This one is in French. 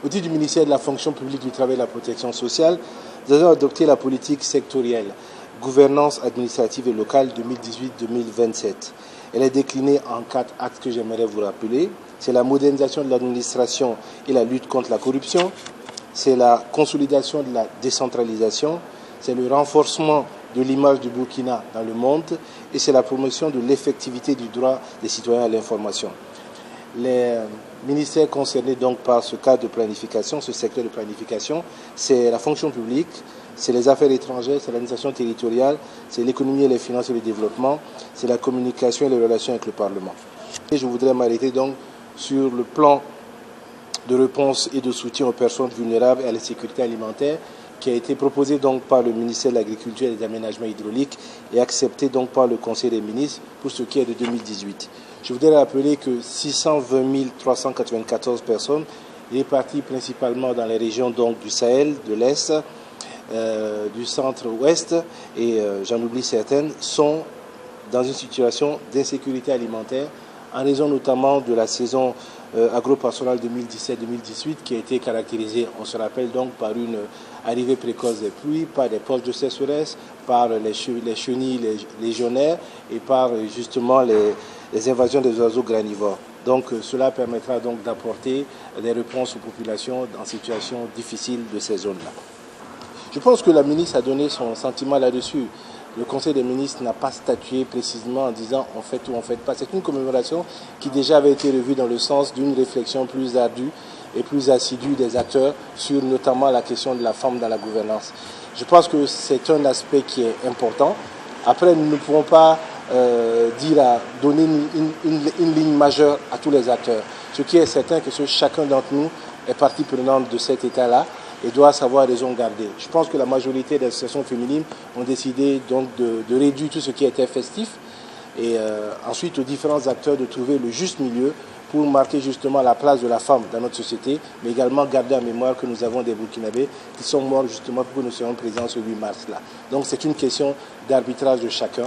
Au titre du ministère de la fonction publique, du travail et de la protection sociale, nous avons adopté la politique sectorielle, gouvernance administrative et locale 2018-2027. Elle est déclinée en 4 axes que j'aimerais vous rappeler. C'est la modernisation de l'administration et la lutte contre la corruption. C'est la consolidation de la décentralisation. C'est le renforcement de l'image du Burkina dans le monde. Et c'est la promotion de l'effectivité du droit des citoyens à l'information. Les ministères concernés donc par ce cadre de planification, ce secteur de planification, c'est la fonction publique, c'est les affaires étrangères, c'est l'administration territoriale, c'est l'économie et les finances et le développement, c'est la communication et les relations avec le Parlement. Et je voudrais m'arrêter donc sur le plan de réponse et de soutien aux personnes vulnérables et à la sécurité alimentaire qui a été proposé donc par le ministère de l'Agriculture et des Aménagements hydrauliques et accepté donc par le Conseil des ministres pour ce qui est de 2018. Je voudrais rappeler que 620 394 personnes réparties principalement dans les régions donc du Sahel, de l'Est, du centre-ouest et j'en oublie certaines, sont dans une situation d'insécurité alimentaire en raison notamment de la saison agro-pastorale 2017-2018 qui a été caractérisée, on se rappelle donc, par une arrivée précoce des pluies, par des poches de sécheresse, par les chenilles légionnaires et par justement les invasions des oiseaux granivores. Donc cela permettra donc d'apporter des réponses aux populations en situation difficile de ces zones-là. Je pense que la ministre a donné son sentiment là-dessus. Le Conseil des ministres n'a pas statué précisément en disant on fait ou on ne fait pas. C'est une commémoration qui déjà avait été revue dans le sens d'une réflexion plus ardue et plus assidue des acteurs sur notamment la question de la femme dans la gouvernance. Je pense que c'est un aspect qui est important. Après, nous ne pourrons pas donner une ligne majeure à tous les acteurs. Ce qui est certain, que chacun d'entre nous est partie prenante de cet état-là et doit savoir raison garder. Je pense que la majorité des associations féminines ont décidé donc de réduire tout ce qui était festif et ensuite aux différents acteurs de trouver le juste milieu pour marquer justement la place de la femme dans notre société, mais également garder en mémoire que nous avons des Burkinabés qui sont morts justement pour que nous soyons présents ce 8 mars-là. Donc c'est une question d'arbitrage de chacun.